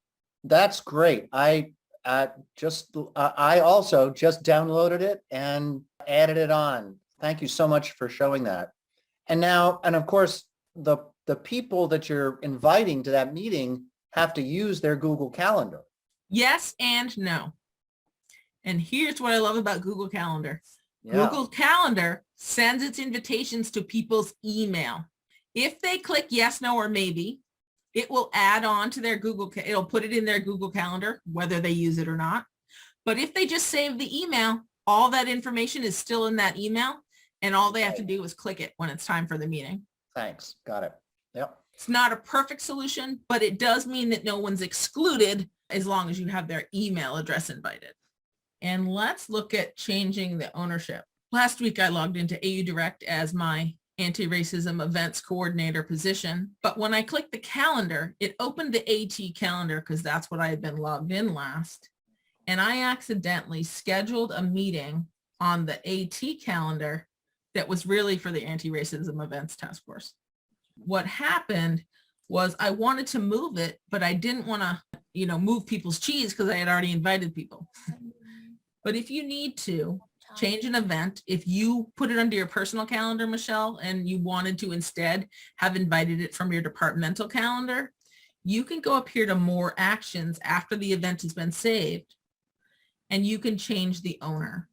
Speaker 8: That's great. I also just downloaded it and added it on. Thank you so much for showing that. And now, and of course, the people that you're inviting to that meeting have to use their Google Calendar.
Speaker 1: Yes and no. And here's what I love about Google Calendar.
Speaker 8: Yeah.
Speaker 1: Google Calendar sends its invitations to people's email. If they click yes, no, or maybe, it will add on to their it'll put it in their Google Calendar, whether they use it or not. But if they just save the email, all that information is still in that email, and all they have to do is click it when it's time for the meeting.
Speaker 8: Thanks. Got it. Yep.
Speaker 1: It's not a perfect solution, but it does mean that no one's excluded as long as you have their email address invited. And let's look at changing the ownership. Last week, I logged into AU Direct as my anti-racism events coordinator position. But when I clicked the calendar, it opened the AT calendar because that's what I had been logged in last. And I accidentally scheduled a meeting on the AT calendar that was really for the anti-racism events task force. What happened was I wanted to move it, but I didn't want to, move people's cheese because I had already invited people. But if you need to change an event, if you put it under your personal calendar, Michelle, and you wanted to instead have invited it from your departmental calendar, you can go up here to more actions after the event has been saved, and you can change the owner.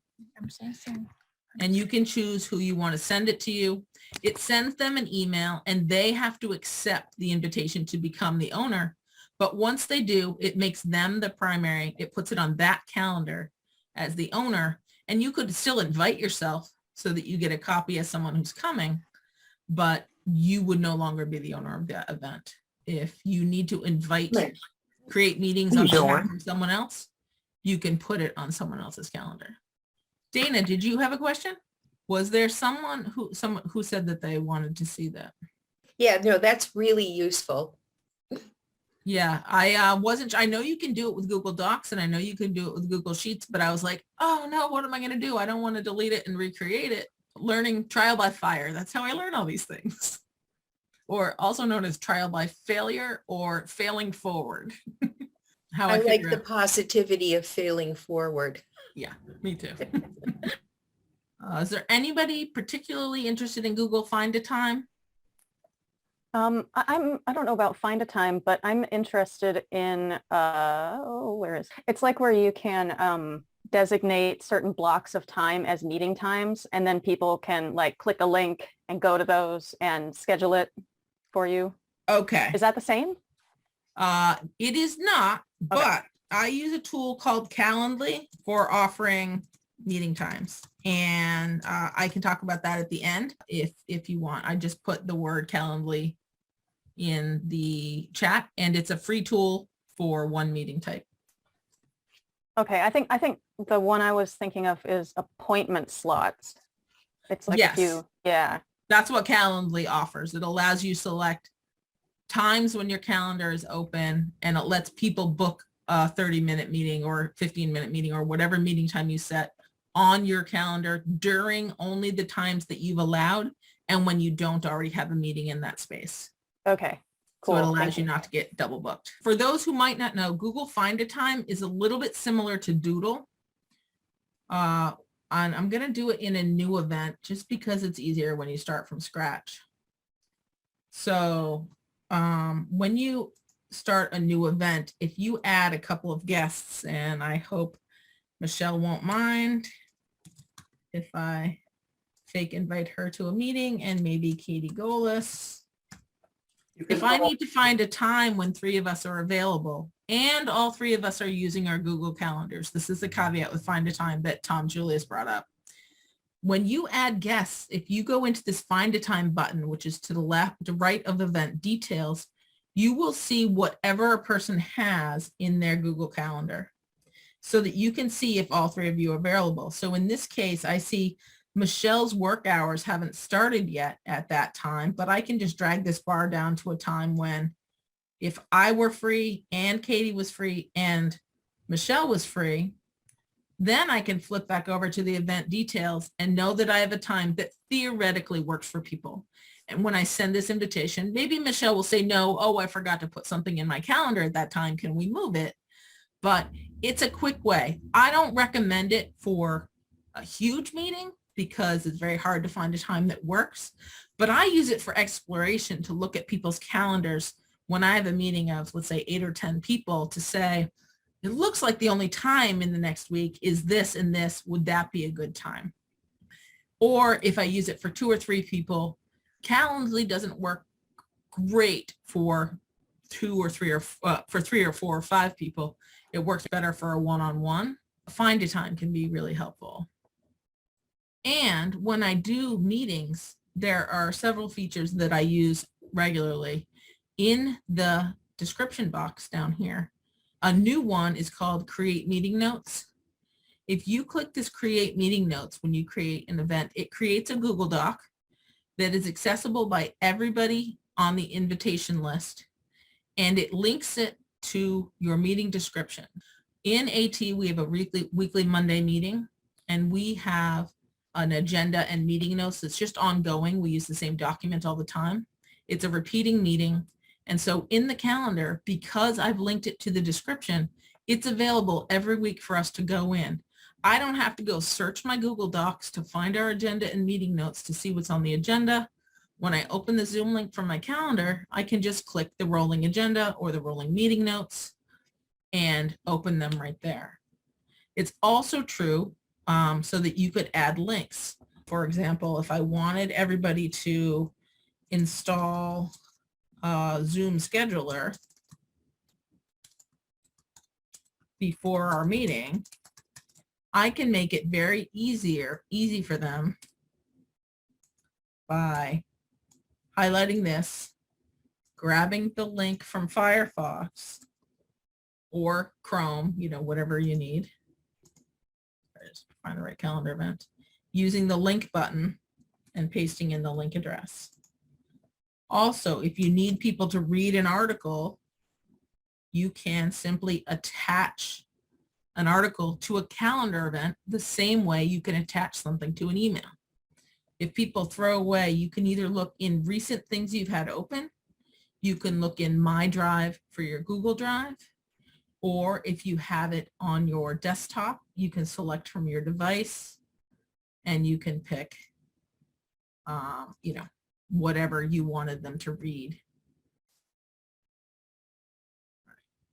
Speaker 1: And you can choose who you want to send it to you. It sends them an email and they have to accept the invitation to become the owner. But once they do, it makes them the primary. It puts it on that calendar as the owner. And you could still invite yourself so that you get a copy as someone who's coming, but you would no longer be the owner of that event. If you need to create meetings on behalf of someone else, you can put it on someone else's calendar. Dana, did you have a question? Was there someone who said that they wanted to see that?
Speaker 9: Yeah, no, that's really useful.
Speaker 1: Yeah, I know you can do it with Google Docs and I know you can do it with Google Sheets, but I was like, oh no, what am I going to do? I don't want to delete it and recreate it. Learning trial by fire. That's how I learn all these things. Or also known as trial by failure or failing forward. How
Speaker 9: I like the positivity of failing forward.
Speaker 1: Yeah, me too. Is there anybody particularly interested in Google Find a Time?
Speaker 6: I don't know about Find a Time, but I'm interested in, it's like where you can designate certain blocks of time as meeting times, and then people can like click a link and go to those and schedule it for you.
Speaker 1: Okay.
Speaker 6: Is that the same?
Speaker 1: It is not,
Speaker 6: Okay.
Speaker 1: but I use a tool called Calendly for offering meeting times. And I can talk about that at the end if you want. I just put the word Calendly in the chat, and it's a free tool for one meeting type.
Speaker 6: Okay, I think the one I was thinking of is appointment slots. It's like
Speaker 1: Yes.
Speaker 6: yeah.
Speaker 1: That's what Calendly offers. It allows you select times when your calendar is open, and it lets people book a 30-minute meeting or 15-minute meeting or whatever meeting time you set on your calendar during only the times that you've allowed and when you don't already have a meeting in that space.
Speaker 6: Okay, cool.
Speaker 1: So it allows
Speaker 6: Thank
Speaker 1: you not to get double booked. For those who might not know, Google Find a Time is a little bit similar to Doodle. And I'm going to do it in a new event just because it's easier when you start from scratch. So when you start a new event, if you add a couple of guests, and I hope Michelle won't mind if I fake invite her to a meeting, and maybe Katie Golis. If I need to find a time when 3 of us are available and all 3 of us are using our Google calendars, this is the caveat with Find a Time that Tom Julius brought up. When you add guests, if you go into this Find a Time button, which is to the right of event details, you will see whatever a person has in their Google Calendar. so that you can see if all three of you are available. So in this case, I see Michelle's work hours haven't started yet at that time, but I can just drag this bar down to a time when if I were free and Katie was free and Michelle was free, then I can flip back over to the event details and know that I have a time that theoretically works for people. And when I send this invitation, maybe Michelle will say, no, oh, I forgot to put something in my calendar at that time. Can we move it? But it's a quick way. I don't recommend it for a huge meeting because it's very hard to find a time that works. But I use it for exploration to look at people's calendars when I have a meeting of, let's say, 8 or 10 people to say, it looks like the only time in the next week is this and this. Would that be a good time? Or if I use it for 2 or 3 people, Calendly doesn't work great for 2 or 3 or for 3 or 4 or 5 people. It works better for a one-on-one. Find a time can be really helpful. And when I do meetings, there are several features that I use regularly. In the description box down here, a new one is called Create Meeting Notes. If you click this Create Meeting Notes when you create an event, it creates a Google Doc that is accessible by everybody on the invitation list, and it links it to your meeting description. In AT, we have a weekly Monday meeting, and we have an agenda and meeting notes that's just ongoing. We use the same document all the time. It's a repeating meeting. And so in the calendar, because I've linked it to the description, it's available every week for us to go in. I don't have to go search my Google Docs to find our agenda and meeting notes to see what's on the agenda. When I open the Zoom link from my calendar, I can just click the rolling agenda or the rolling meeting notes and open them right there. It's also true so that you could add links. For example, if I wanted everybody to install Zoom scheduler before our meeting, I can make it very easy for them by highlighting this, grabbing the link from Firefox or Chrome, whatever you need. Just find the right calendar event, using the link button and pasting in the link address. Also, if you need people to read an article, you can simply attach an article to a calendar event the same way you can attach something to an email. If people throw away, you can either look in recent things you've had open, you can look in My Drive for your Google Drive, or if you have it on your desktop, you can select from your device and you can pick, whatever you wanted them to read.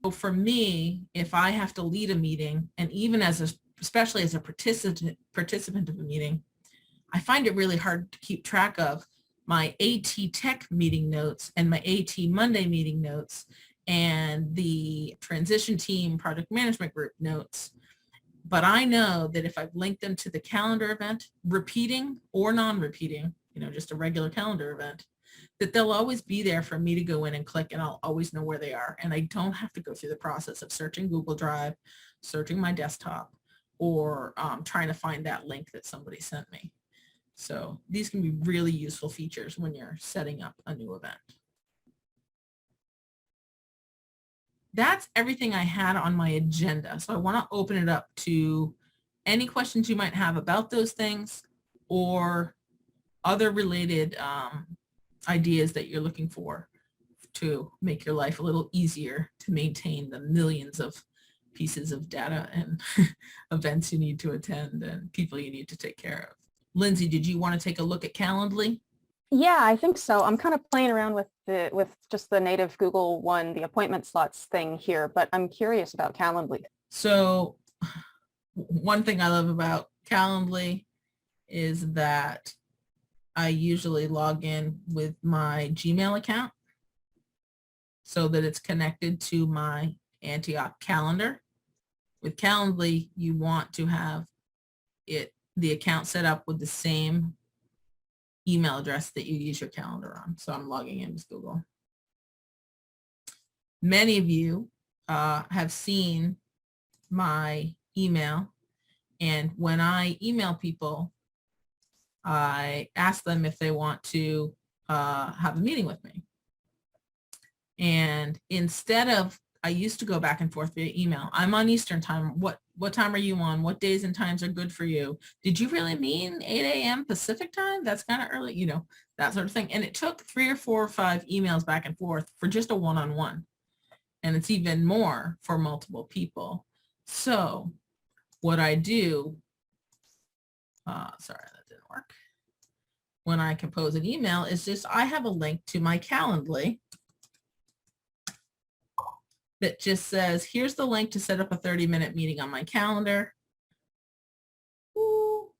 Speaker 1: So for me, if I have to lead a meeting, and even especially as a participant of a meeting, I find it really hard to keep track of my AT Tech meeting notes and my AT Monday meeting notes and the transition team project management group notes. But I know that if I've linked them to the calendar event, repeating or non-repeating, just a regular calendar event, that they'll always be there for me to go in and click, and I'll always know where they are. And I don't have to go through the process of searching Google Drive, searching my desktop, or trying to find that link that somebody sent me. So these can be really useful features when you're setting up a new event. That's everything I had on my agenda. So I want to open it up to any questions you might have about those things or other related ideas that you're looking for to make your life a little easier to maintain the millions of pieces of data and events you need to attend and people you need to take care of. Lindsay, did you want to take a look at Calendly?
Speaker 6: Yeah, I think so. I'm kind of playing around with just the native Google one, the appointment slots thing here, but I'm curious about Calendly.
Speaker 1: So one thing I love about Calendly is that I usually log in with my Gmail account so that it's connected to my Antioch calendar. With Calendly, you want to have the account set up with the same email address that you use your calendar on. So I'm logging in with Google. Many of you have seen my email. And when I email people, I ask them if they want to have a meeting with me. And instead of, I used to go back and forth via email. I'm on Eastern time. What time are you on? What days and times are good for you? Did you really mean 8 a.m. Pacific time? That's kind of early, you know, that sort of thing. And it took 3 or 4 or 5 emails back and forth for just a one-on-one. And it's even more for multiple people. So what I do, sorry, that didn't work. When I compose an email is just, I have a link to my Calendly that just says, here's the link to set up a 30-minute meeting on my calendar. Ooh.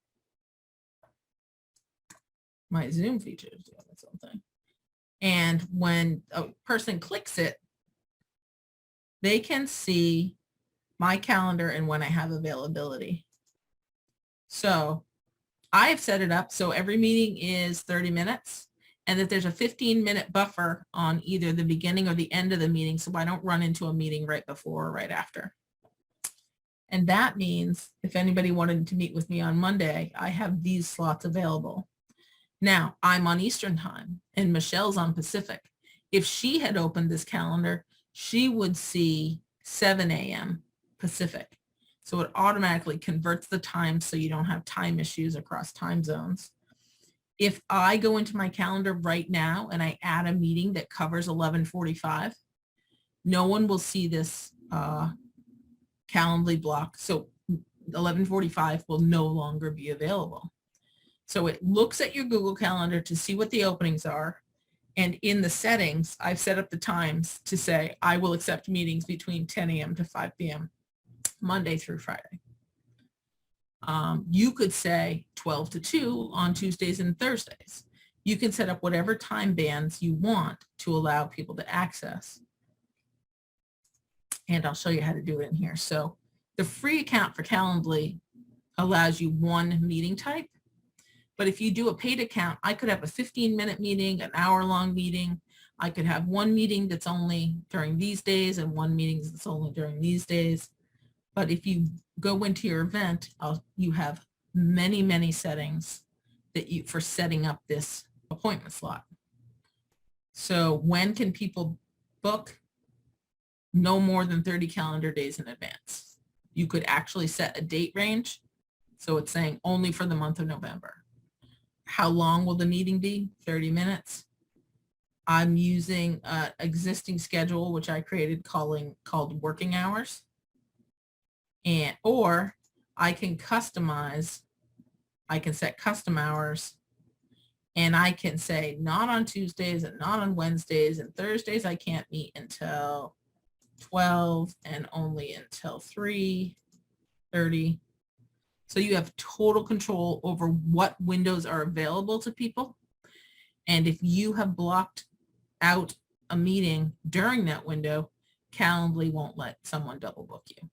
Speaker 1: My Zoom feature is doing its own thing. And when a person clicks it, they can see my calendar and when I have availability. So I've set it up so every meeting is 30 minutes and that there's a 15-minute buffer on either the beginning or the end of the meeting so I don't run into a meeting right before or right after. And that means if anybody wanted to meet with me on Monday, I have these slots available. Now, I'm on Eastern time and Michelle's on Pacific. If she had opened this calendar, she would see 7 a.m. Pacific. So it automatically converts the time so you don't have time issues across time zones. If I go into my calendar right now and I add a meeting that covers 11:45, no one will see this Calendly block. So 11:45 will no longer be available. So it looks at your Google Calendar to see what the openings are. And in the settings, I've set up the times to say, I will accept meetings between 10 a.m. to 5 p.m. Monday through Friday. You could say 12 to 2 on Tuesdays and Thursdays. You can set up whatever time bands you want to allow people to access. And I'll show you how to do it in here. So the free account for Calendly allows you one meeting type. But if you do a paid account, I could have a 15-minute meeting, an hour-long meeting. I could have one meeting that's only during these days and one meeting that's only during these days. But if you go into your event, you have many, many settings that for setting up this appointment slot. So when can people book? No more than 30 calendar days in advance. You could actually set a date range. So it's saying only for the month of November. How long will the meeting be? 30 minutes. I'm using an existing schedule, which I created called working hours. Or I can customize, I can set custom hours and I can say not on Tuesdays and not on Wednesdays and Thursdays I can't meet until 12 and only until 3:30. So you have total control over what windows are available to people. And if you have blocked out a meeting during that window, Calendly won't let someone double book you.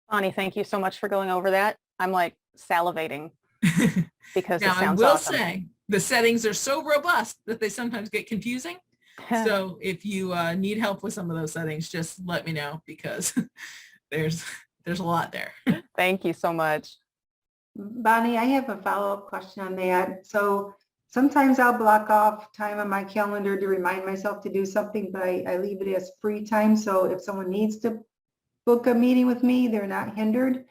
Speaker 6: Bonnie, thank you so much for going over that. I'm like salivating because
Speaker 1: Now,
Speaker 6: it sounds
Speaker 1: I will
Speaker 6: awesome.
Speaker 1: say the settings are so robust that they sometimes get confusing. So if you need help with some of those settings, just let me know because there's a lot there.
Speaker 6: Thank you so much.
Speaker 7: Bonnie, I have a follow-up question on that. So sometimes I'll block off time on my calendar to remind myself to do something, but I leave it as free time. So if someone needs to book a meeting with me, they're not hindered.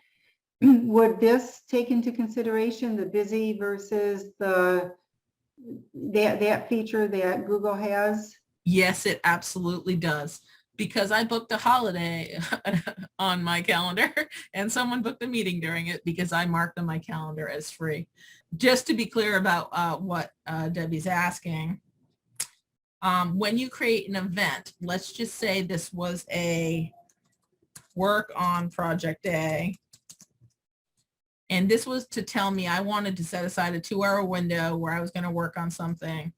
Speaker 7: Would this take into consideration the busy versus that feature that Google has?
Speaker 1: Yes, it absolutely does. Because I booked a holiday on my calendar and someone booked a meeting during it because I marked on my calendar as free. Just to be clear about what Debbie's asking, when you create an event, let's just say this was a work on project A. And this was to tell me I wanted to set aside a 2-hour window where I was going to work on something.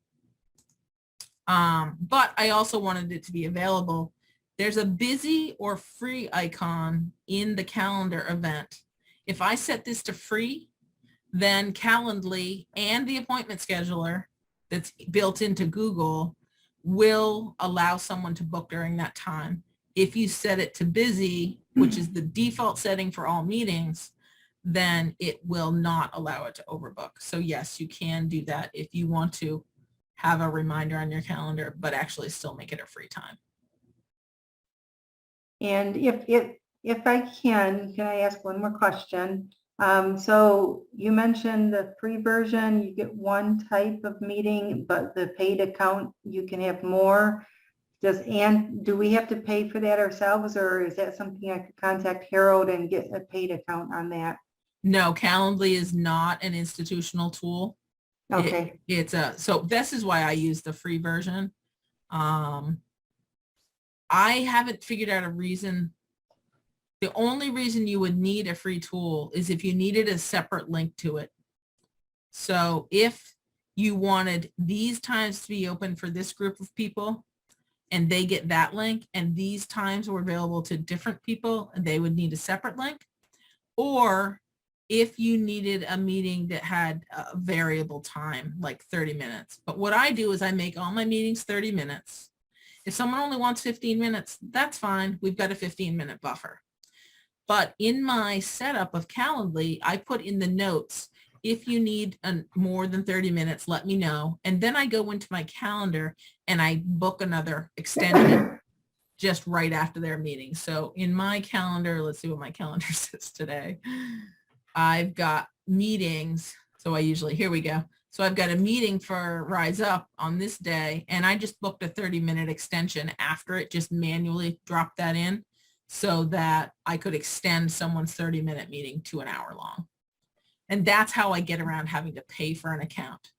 Speaker 1: But I also wanted it to be available. There's a busy or free icon in the calendar event. If I set this to free, then Calendly and the appointment scheduler that's built into Google will allow someone to book during that time. If you set it to busy, which is the default setting for all meetings, then it will not allow it to overbook. So yes, you can do that if you want to have a reminder on your calendar, but actually still make it a free time.
Speaker 7: And if I can I ask one more question? So you mentioned the free version, you get one type of meeting, but the paid account, you can have more. Do we have to pay for that ourselves, or is that something I could contact Harold and get a paid account on that?
Speaker 1: No, Calendly is not an institutional tool.
Speaker 7: Okay.
Speaker 1: So this is why I use the free version. I haven't figured out a reason. The only reason you would need a free tool is if you needed a separate link to it. So if you wanted these times to be open for this group of people and they get that link, and these times were available to different people and they would need a separate link, or if you needed a meeting that had a variable time, like 30 minutes. But what I do is I make all my meetings 30 minutes. If someone only wants 15 minutes, that's fine. We've got a 15-minute buffer. But in my setup of Calendly, I put in the notes, if you need more than 30 minutes, let me know. And then I go into my calendar and I book another extension just right after their meeting. So in my calendar, let's see what my calendar says today. I've got meetings. So here we go. So I've got a meeting for Rise Up on this day, and I just booked a 30-minute extension after it, just manually dropped that in so that I could extend someone's 30-minute meeting to an hour long. And that's how I get around having to pay for an account.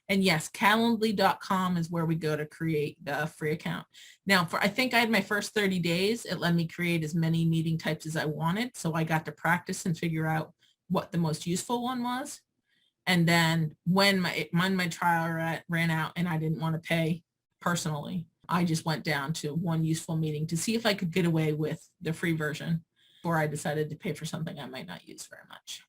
Speaker 1: And yes, calendly.com is where we go to create the free account. Now, I think I had my first 30 days, it let me create as many meeting types as I wanted. So I got to practice and figure out what the most useful one was. And then when my trial ran out and I didn't want to pay personally, I just went down to one useful meeting to see if I could get away with the free version before I decided to pay for something I might not use very much.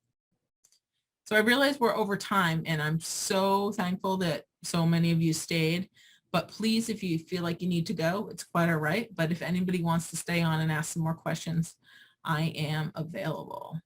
Speaker 1: So I realize we're over time, and I'm so thankful that so many of you stayed. But please, if you feel like you need to go, it's quite all right. But if anybody wants to stay on and ask some more questions, I am available.